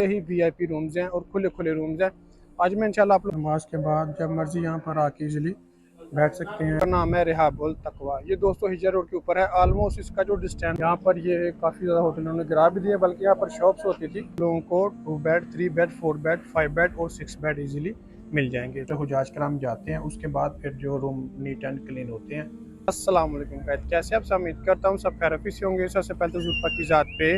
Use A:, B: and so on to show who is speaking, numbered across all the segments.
A: ही VIP rooms हैं और खुले खुले रूम्स हैं। आज मैं इंशाल्लाह आप लोग नमाज के बाद जब मर्जी यहाँ पर आके इजीली बैठ सकते हैं। नाम है रिहाबुल तकवा। ये दोस्तों हिजर रोड के ऊपर है। ऑलमोस्ट इसका जो डिस्टेंस यहाँ पर ये काफ़ी ज़्यादा होटलों ने गिरा भी दिया, बल्कि यहाँ पर शॉप्स होती थी। लोगों को 2 बेड 3 बेड 4 बेड 5 बेड और 6 बेड इजीली मिल जाएंगे। तो हुजाज कराम जाते हैं, उसके बाद फिर जो रूम नीट एंड क्लीन होते हैं। अस्सलाम वालेकुम गाइस, कैसे आप सब? उम्मीद करता हूँ सब खैरियत से होंगे। सबसे पहले तो ज़ुल्फ़ा की ज़ात पे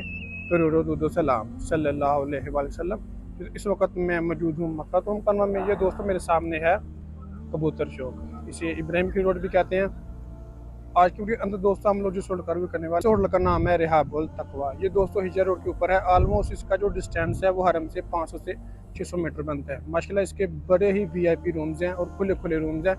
A: करोड़ों सलाम सल्लल्लाहु अलैहि वसल्लम। इस वक्त मैं मौजूद हूँ मक्का तो मुकर्रमा में। ये दोस्तों मेरे सामने है कबूतर चौक, इसे इब्राहिम की रोड भी कहते हैं। आज के अंदर दोस्तों हम लोग जिस रोड का रिव्यू करने वाले होटल का नाम है रिहाबुल तकवा। ये दोस्तों हिजर रोड के ऊपर है। ऑलमोस्ट इसका जो डिस्टेंस है वो हरम से 500 से 600 मीटर बनता है। माशाल्लाह इसके बड़े ही वीआईपी रूम्स हैं और खुले खुले रूम्स हैं।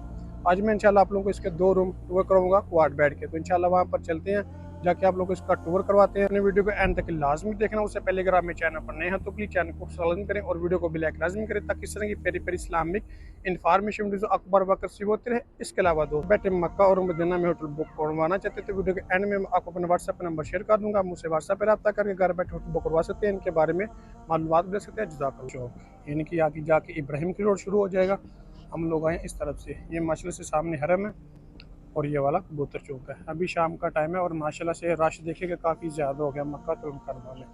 A: आज मैं इंशाल्लाह आप लोगों को इसके 2 रूम टूर कराऊंगा क्वाड बैठ के। तो इंशाल्लाह वहाँ पर चलते हैं, जाके आप लोगों को इसका टूर करवाते हैं। अपने वीडियो को एंड तक लाजमी देखना। उससे पहले अगर आप मेरे चैनल पर नए हैं तो प्लीज चैनल को सब्सक्राइब करें और वीडियो को भी लाइक लाजमी करें, ताकि इस तरह की पेरी पेरी इस्लामिक इन्फॉर्मेशन वीडियो अकबर वक्त से होते रहे। इसके अलावा दोस्त बैठे मक्का और मदीना में होटल बुक करवाना चाहते हैं तो वीडियो के एंड में आपको अपना व्हाट्सएप नंबर शेयर कर दूंगा। मुझसे व्हाट्सएप पर रब्ता करके घर बैठे होटल बुक करवा सकते हैं, इनके बारे में मालूमात दे सकते हैं। जज़ाकल्लाह। इनकी आगे जाके इब्राहिम की रोड शुरू हो जाएगा। हम लोग आए इस तरफ से। ये माशाल्लाह से सामने हरम है और ये वाला कबूतर चौक है। अभी शाम का टाइम है और माशाल्लाह से रश देखिएगा काफ़ी ज़्यादा हो गया मक्कातुल मुकर्रमा में।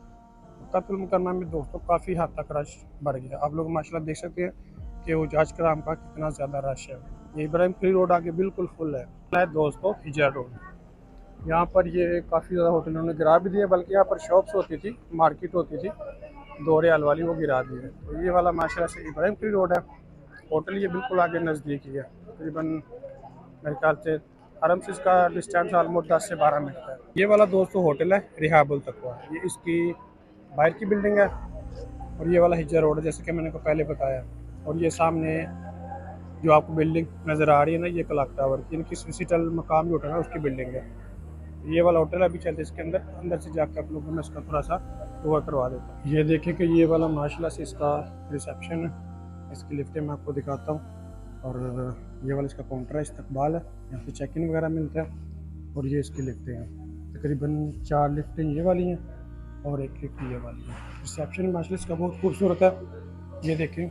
A: मक्कातुल मुकर्रमा में दोस्तों काफ़ी हद तक रश बढ़ गया। आप लोग माशाल्लाह देख सकते हैं कि हुज्जाज कराम का कितना ज़्यादा रश है। ये इब्राहिम की रोड आगे बिल्कुल फुल है दोस्तों हिजर रोड। यहाँ पर ये काफ़ी ज़्यादा होटलों ने गिरा भी दिया, बल्कि यहाँ पर शॉप्स होती थी, मार्केट होती थी 2 रियाल वाली, वो गिरा दी है। तो ये वाला माशाल्लाह से इब्राहिम की रोड है। होटल ये बिल्कुल आगे नज़दीक ही है, तकरीबन मेरे ख्याल से हरम से इसका डिस्टेंस ऑलमोस्ट 10 से 12 मिनट का है। ये वाला दोस्तों होटल है रिहाबुल तकवा। ये इसकी बाहर की बिल्डिंग है और ये वाला हिजर रोड है, जैसे कि मैंने को पहले बताया। और ये सामने जो आपको बिल्डिंग नज़र आ रही है ना, ये क्लॉक टावर की, इनकी विजिटल मकाम जो होटल है उसकी बिल्डिंग है। ये वाला होटल अभी चलते इसके अंदर अंदर से जाकर आप लोगों को मैं इसका थोड़ा सा टूर करवा देता हूँ। ये देखें कि ये वाला माशाल्लाह से इसका रिसेप्शन है। इसकी लिफ्टें मैं आपको दिखाता हूँ। और ये वाला इसका काउंटर है, इस्तकबाल है, यहाँ पे चेक इन वगैरह मिलता है। और ये इसकी लिफ्टें हैं, तकरीबन 4 लिफ्टें ये वाली हैं और एक लिफ्ट ये वाली है। रिसेप्शन माशाल्लाह इसका बहुत खूबसूरत है। ये देखें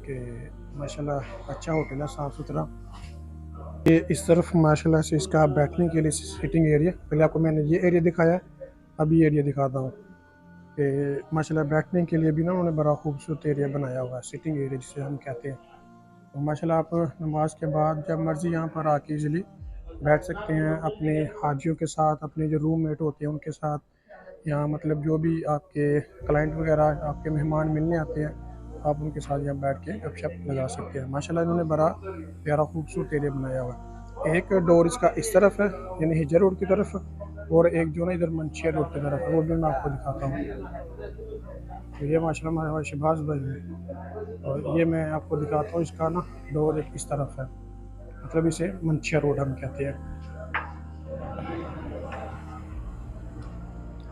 A: कि माशाल्लाह अच्छा होटल है, साफ़ सुथरा। ये इस तरफ माशाल्लाह से इसका बैठने के लिए सिटिंग एरिया, पहले आपको मैंने ये एरिया दिखाया, अभी एरिया दिखाता हूँ कि माशाल्लाह बैठने के लिए भी ना उन्होंने बड़ा खूबसूरत एरिया बनाया हुआ है, सिटिंग एरिया जिसे हम कहते हैं। तो माशाल्लाह आप नमाज के बाद जब मर्ज़ी यहाँ पर आके इजीली बैठ सकते हैं अपने हाजियों के साथ, अपने जो रूममेट होते हैं उनके साथ, यहाँ मतलब जो भी आपके क्लाइंट वगैरह आपके मेहमान मिलने आते हैं, आप उनके साथ यहाँ बैठ के गपशप लगा सकते हैं। माशाल्लाह इन्होंने बड़ा प्यारा खूबसूरत एरिया बनाया हुआ है। एक डोर इसका इस तरफ है यानी हिजर रोड की तरफ, और एक जो ना इधर मंशिया रोड की तरफ है, वो भी मैं आपको दिखाता हूँ। तो ये माशाल्लाह हमारे शहबाज भाई है और ये मैं आपको दिखाता हूँ। इसका ना डोर एक इस तरफ है, मतलब इसे मंशिया रोड हम कहते हैं।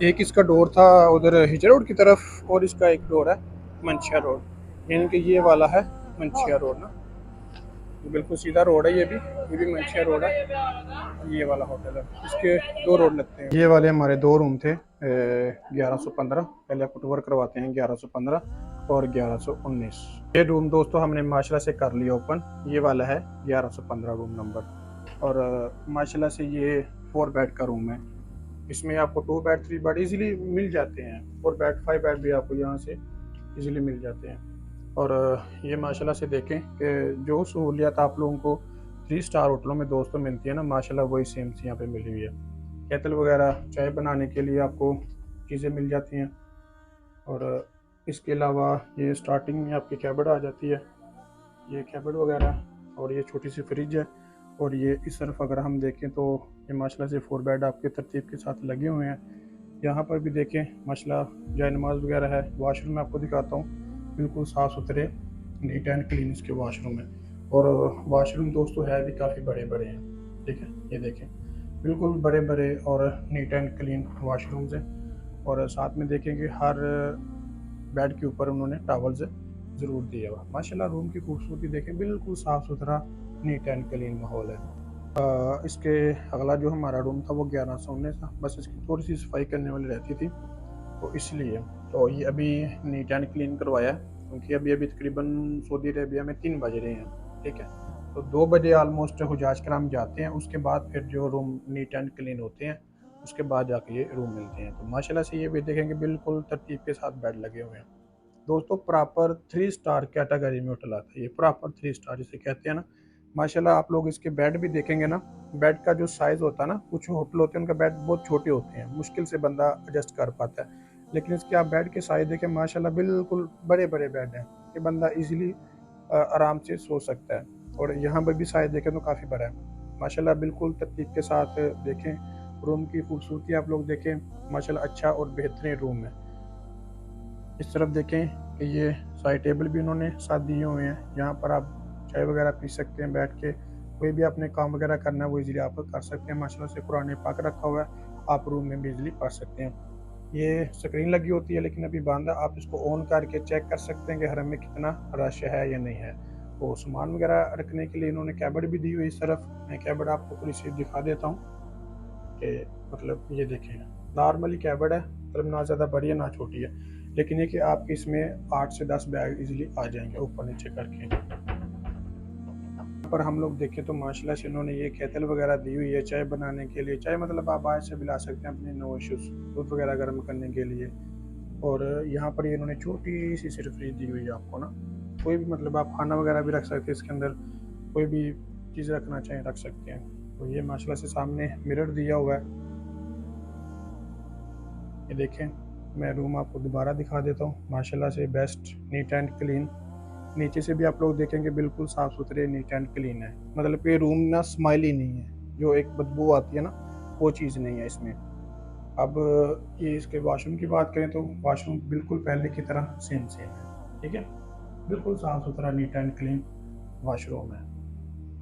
A: एक इसका डोर था उधर हिजर रोड की तरफ और इसका एक डोर है मंशिया रोड, यानी कि ये वाला है मंशिया रोड ना, बिल्कुल सीधा रोड है। ये भी मंशिया रोड है। ये वाला होटल है, इसके 2 रोड लगते हैं। ये वाले हमारे 2 रूम थे 1115। पहले आपको टूर करवाते हैं 1115 और 1119। ये रूम दोस्तों हमने माशाल्लाह से कर लिया ओपन। ये वाला है 1115 रूम नंबर। और माशाल्लाह से ये 4 बेड का रूम है। इसमें आपको 2 बेड 3 बेड इजीली मिल जाते हैं, 4 बेड 5 बेड भी आपको यहाँ से इजीली मिल जाते हैं। और ये माशाल्लाह से देखें कि जो सहूलियत आप लोगों को 3 स्टार होटलों में दोस्तों मिलती है ना, माशाल्लाह वही सेम से यहाँ पे मिली हुई है। केतल वगैरह चाय बनाने के लिए आपको चीज़ें मिल जाती हैं। और इसके अलावा ये स्टार्टिंग में आपकी कैबिन आ जाती है, ये कैबिन वगैरह, और ये छोटी सी फ्रिज है। और ये इस तरफ अगर हम देखें तो ये माशाल्लाह से 4 बेड आपके तरतीब के साथ लगे हुए हैं। यहाँ पर भी देखें माशाल्लाह जाय नमाज वगैरह है। वॉशरूम मैं आपको दिखाता हूँ, बिल्कुल साफ़ सुथरे नीट एंड क्लीन इसके वॉशरूम है। और वॉशरूम दोस्तों है भी काफ़ी बड़े बड़े हैं, ठीक है। ये देखें बिल्कुल बड़े बड़े और नीट एंड क्लीन वॉशरूम्स हैं। और साथ में देखें कि हर बेड के ऊपर उन्होंने टॉवल्स ज़रूर दिया हुआ। माशाल्लाह रूम की खूबसूरती देखें, बिल्कुल साफ़ सुथरा नीट एंड क्लीन माहौल है। इसके अगला जो हमारा रूम था वो 1119 था, बस इसकी थोड़ी सी सफाई करने वाली रहती थी तो इसलिए। तो ये अभी नीट एंड क्लीन करवाया है, क्योंकि अभी अभी तकरीबन सऊदी अरेबिया में 3 बज रहे हैं, ठीक है। तो 2 बजे आलमोस्ट हुजाज कराम जाते हैं, उसके बाद फिर जो रूम नीट एंड क्लीन होते हैं उसके बाद जाके ये रूम मिलते हैं। तो माशाल्लाह से ये भी देखेंगे बिल्कुल तरतीब के साथ बेड लगे हुए हैं दोस्तों। प्रॉपर 3 स्टार कैटेगरी में होटल आता है ये, प्रॉपर 3 स्टार जिसे कहते हैं ना। माशाल्लाह आप लोग इसके बेड भी देखेंगे ना, बेड का जो साइज़ होता है ना, कुछ होटल होते हैं उनका बेड बहुत छोटे होते हैं, मुश्किल से बंदा एडजस्ट कर पाता है, लेकिन इसके आप बेड के साइज़ देखें माशाल्लाह बिल्कुल बड़े बड़े बेड हैं कि बंदा इजीली आराम से सो सकता है। और यहाँ पर भी साइज़ देखें तो काफ़ी बड़ा है माशाल्लाह, बिल्कुल तरतीब के साथ देखें। रूम की खूबसूरती आप लोग देखें माशाल्लाह, अच्छा और बेहतरीन रूम है। इस तरफ देखें कि ये साइड टेबल भी उन्होंने साथ दिए हुए हैं, यहाँ पर आप चाय वगैरह पी सकते हैं बैठ के, कोई भी अपने काम वगैरह करना है वो इजीली आप कर सकते हैं। माशाल्लाह से कुरान पाक रखा हुआ है, आप रूम में भी इजीली पढ़ सकते हैं। ये स्क्रीन लगी होती है लेकिन अभी बंद है, आप इसको ऑन करके चेक कर सकते हैं कि हरम में कितना रश है या नहीं है। तो सामान वगैरह रखने के लिए इन्होंने कैबिनेट भी दी हुई इस तरफ। मैं कैबिनेट आपको थोड़ी सी दिखा देता हूँ कि मतलब ये देखें, नॉर्मली कैबिनेट है, मतलब ना ज़्यादा बड़ी है ना छोटी है, लेकिन ये कि आपके इसमें 8 से 10 बैग इजीली आ जाएंगे ऊपर नीचे करके। पर हम लोग देखें तो माशाल्लाह से इन्होंने ये केतल वगैरह दी हुई है चाय बनाने के लिए, चाय मतलब आप बाहर से भी ला सकते हैं अपने नो इश्यूज, दूध वगैरह गर्म करने के लिए। और यहाँ पर ये इन्होंने छोटी सी सिर्फ फ्रिज दी हुई है आपको ना, कोई भी मतलब आप खाना वगैरह भी रख सकते हैं इसके अंदर, कोई भी चीज़ रखना चाहें रख सकते हैं। तो ये माशाल्लाह से सामने मिरर दिया हुआ है, ये देखें। मैं रूम आपको दोबारा दिखा देता हूँ, माशाल्लाह से बेस्ट नीट एंड क्लीन। नीचे से भी आप लोग देखेंगे बिल्कुल साफ़ सुथरे नीट एंड क्लीन है, मतलब कि रूम ना स्माइली नहीं है, जो एक बदबू आती है ना वो चीज़ नहीं है इसमें। अब ये इसके वॉशरूम की बात करें तो वॉशरूम बिल्कुल पहले की तरह सेम सेम है, ठीक है, बिल्कुल साफ़ सुथरा नीट एंड क्लीन वॉशरूम है।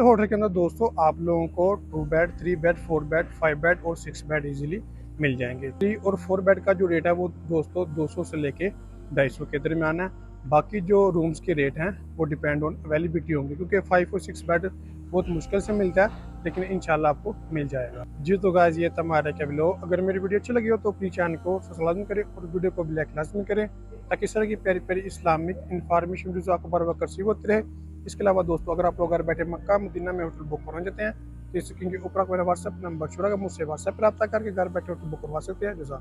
A: होटल के अंदर दोस्तों आप लोगों को 2 बेड, 3 बेड, 4 बेड, 5 बेड और 6 बेड इजीली मिल जाएंगे। 3 और 4 बेड का जो रेट है वो दोस्तों 200 से लेके 250 के दरमियान है। बाकी जो रूम्स के रेट हैं वो डिपेंड ऑन अवेलेबिलिटी होंगे, क्योंकि 5 और 6 बेड बहुत मुश्किल से मिलता है, लेकिन इंशाल्लाह आपको मिल जाएगा जी। तो गाइस ये था हमारा क्या व्लॉग, अगर मेरी वीडियो अच्छी लगी हो तो प्लीज़ चैनल को सब्सक्राइब करें और वीडियो को लाइक लाजमी करें, ताकि इस तरह की प्यारी प्यारी इस्लामिक इन्फॉर्मेशन वीडियो आपको बर वक्त रिसीव होती रहे। इसके अलावा दोस्तों अगर आप लोग घर बैठे मक्का मदीना में होटल बुक करना चाहते हैं तो स्क्रीन के ऊपर मेरा व्हाट्सएप नंबर छोड़ा, मुझसे व्हाट्सएप पर रब्ता करके घर बैठे होटल बुक करवा सकते हैं। जज़ाक